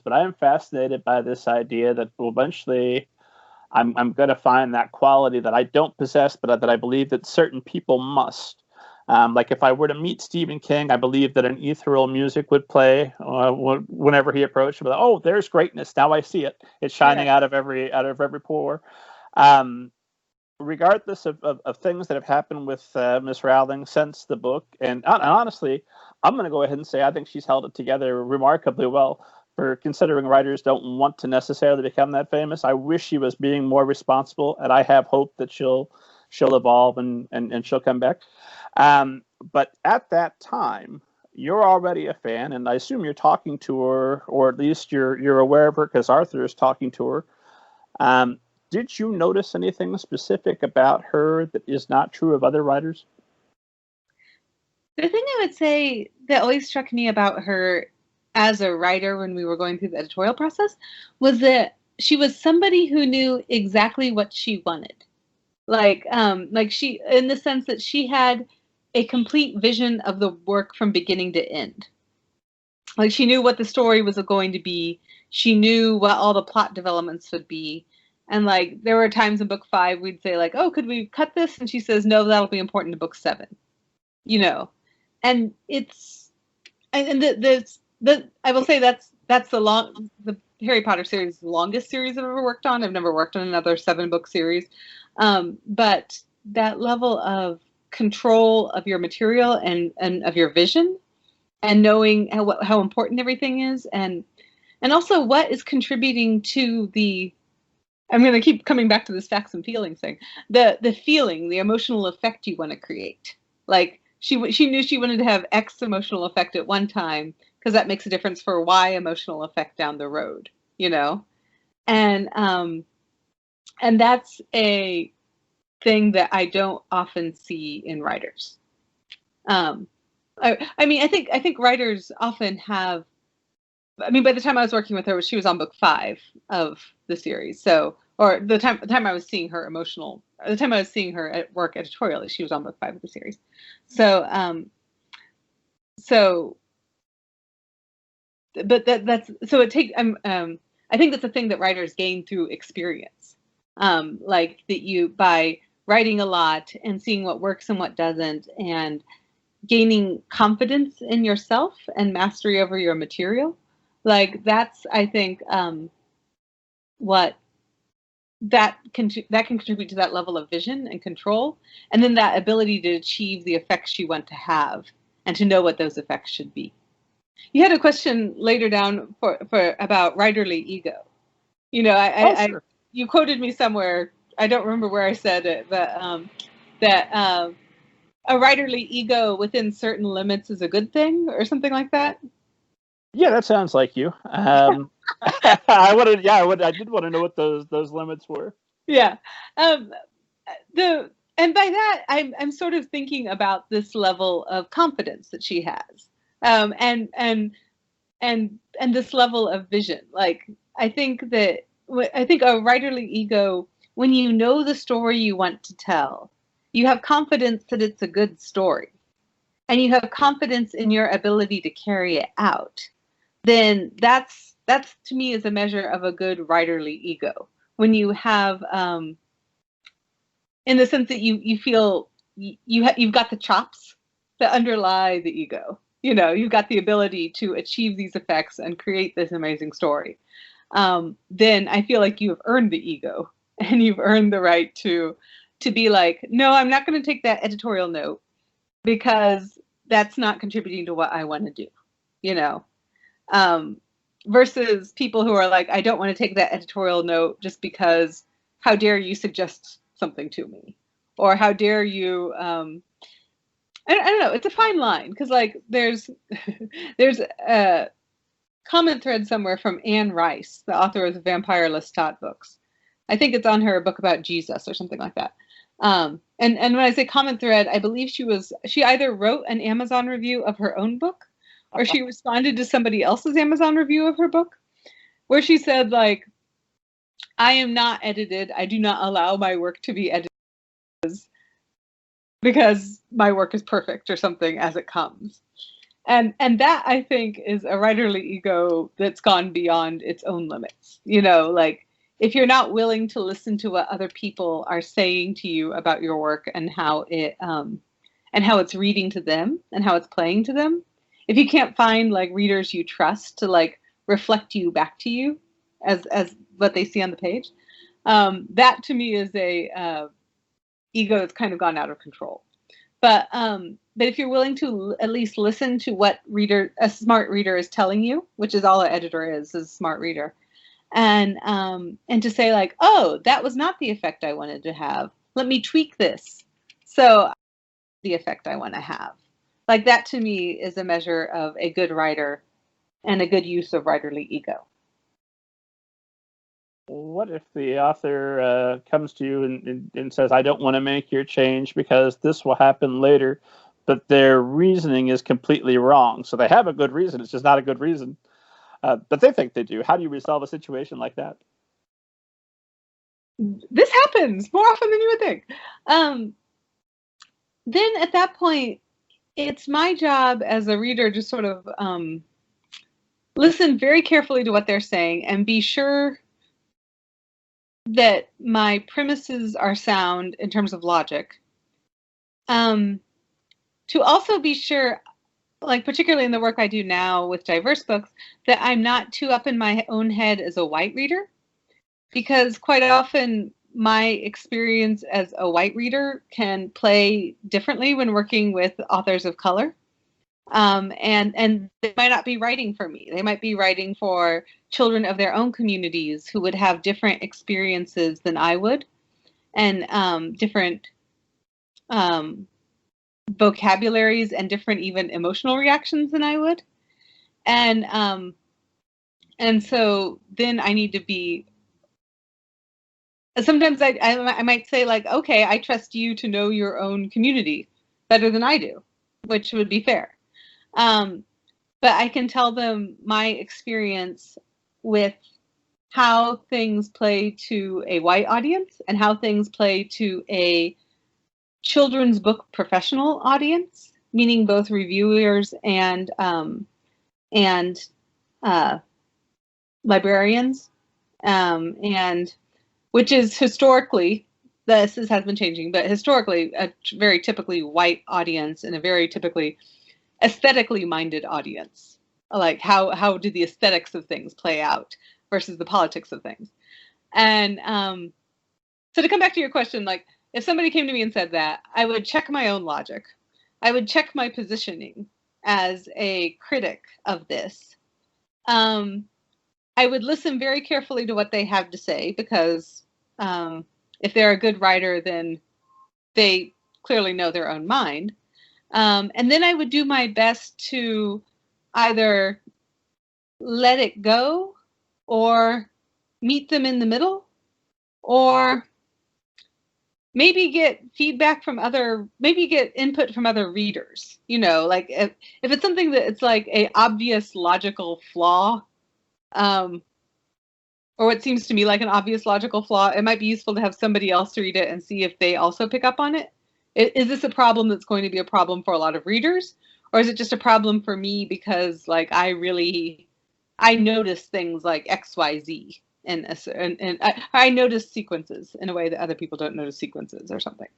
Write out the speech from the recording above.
but I am fascinated by this idea that eventually I'm going to find that quality that I don't possess, but that I believe that certain people must. Like if I were to meet Stephen King, I believe that an ethereal music would play whenever he approached. Like, oh, there's greatness. Now I see it. It's shining out of every pore. Regardless of things that have happened with Miss Rowling since the book, and honestly, I'm going to go ahead and say I think she's held it together remarkably well. For considering writers don't want to necessarily become that famous, I wish she was being more responsible, and I have hope that she'll evolve and she'll come back. But at that time, you're already a fan, and I assume you're talking to her, or at least you're aware of her because Arthur is talking to her. Did you notice anything specific about her that is not true of other writers? The thing I would say that always struck me about her as a writer when we were going through the editorial process was that she was somebody who knew exactly what she wanted. Like she, in the sense that she had a complete vision of the work from beginning to end. Like she knew what the story was going to be. She knew what all the plot developments would be. And like there were times in book 5 we'd say like, oh, could we cut this? And she says, no, that'll be important to book 7. You know, and it's and the I will say that's the Harry Potter series, the longest series I've ever worked on. I've never worked on another 7-book series, but that level of control of your material and of your vision, and knowing how important everything is, and also what is contributing to the. I'm going to keep coming back to this facts and feelings thing. The feeling, the emotional effect you want to create. Like she knew she wanted to have X emotional effect at one time because that makes a difference for Y emotional effect down the road, you know? And that's a thing that I don't often see in writers. I mean, I think writers often have. I mean, by the time I was working with her, she was on book 5 of the series. So, or the time I was seeing her the time I was seeing her at work editorially, she was on book 5 of the series. So, but that's so it takes. I think that's a thing that writers gain through experience. Like that you by writing a lot and seeing what works and what doesn't, and gaining confidence in yourself and mastery over your material. Like that's, I think, what that can contribute to that level of vision and control, and then that ability to achieve the effects you want to have and to know what those effects should be. You had a question later down for about writerly ego. You know, Sure. you quoted me somewhere. I don't remember where I said it, but that a writerly ego within certain limits is a good thing, or something like that. Yeah, that sounds like you. I did want to know what those limits were. Yeah. And by that I'm sort of thinking about this level of confidence that she has, and this level of vision. Like I think a writerly ego, when you know the story you want to tell, you have confidence that it's a good story, and you have confidence in your ability to carry it out. Then that's to me is a measure of a good writerly ego. When you have, in the sense that you feel you've got the chops that underlie the ego. You know, you've got the ability to achieve these effects and create this amazing story. Then I feel like you have earned the ego, and you've earned the right to be like, no, I'm not going to take that editorial note because that's not contributing to what I want to do. You know. Versus people who are like, I don't want to take that editorial note just because how dare you suggest something to me, or how dare you, I don't know, it's a fine line, because like there's a comment thread somewhere from Anne Rice, the author of the Vampire Lestat books. I think it's on her book about Jesus or something like that. And when I say comment thread, I believe she either wrote an Amazon review of her own book, or she responded to somebody else's Amazon review of her book, where she said, like, I am not edited. I do not allow my work to be edited because my work is perfect, or something, as it comes. And that, I think, is a writerly ego that's gone beyond its own limits. You know, like, if you're not willing to listen to what other people are saying to you about your work and how it's reading to them and how it's playing to them, if you can't find like readers you trust to like reflect you back to you as what they see on the page, that to me is a ego that's kind of gone out of control. But if you're willing to at least listen to what a smart reader is telling you, which is all an editor is a smart reader, and to say like, oh, that was not the effect I wanted to have. Let me tweak this so the effect I want to have. Like, that to me is a measure of a good writer and a good use of writerly ego. What if the author comes to you and says, I don't want to make your change because this will happen later, but their reasoning is completely wrong? So they have a good reason, it's just not a good reason, but they think they do. How do you resolve a situation like that? This happens more often than you would think. Then at that point, it's my job as a reader to sort of listen very carefully to what they're saying and be sure that my premises are sound in terms of logic. To also be sure, like particularly in the work I do now with diverse books, that I'm not too up in my own head as a white reader, because quite often my experience as a white reader can play differently when working with authors of color. And they might not be writing for me. They might be writing for children of their own communities who would have different experiences than I would, and different vocabularies and different even emotional reactions than I would. And so then I need to be, sometimes I might say like, okay, I trust you to know your own community better than I do, which would be fair. But I can tell them my experience with how things play to a white audience and how things play to a children's book professional audience, meaning both reviewers and librarians, and which is historically, this has been changing, but historically a very typically white audience and a very typically aesthetically minded audience. Like how do the aesthetics of things play out versus the politics of things. And so to come back to your question, like if somebody came to me and said that, I would check my own logic. I would check my positioning as a critic of this. I would listen very carefully to what they have to say, because if they're a good writer, then they clearly know their own mind. And then I would do my best to either let it go or meet them in the middle, or maybe get feedback from maybe get input from other readers. You know, like if it's something that it's like a obvious logical flaw, or what seems to me like an obvious logical flaw, it might be useful to have somebody else read it and see if they also pick up on it. Is this a problem that's going to be a problem for a lot of readers? Or is it just a problem for me because like I notice things like X, Y, Z, and I notice sequences in a way that other people don't notice sequences or something.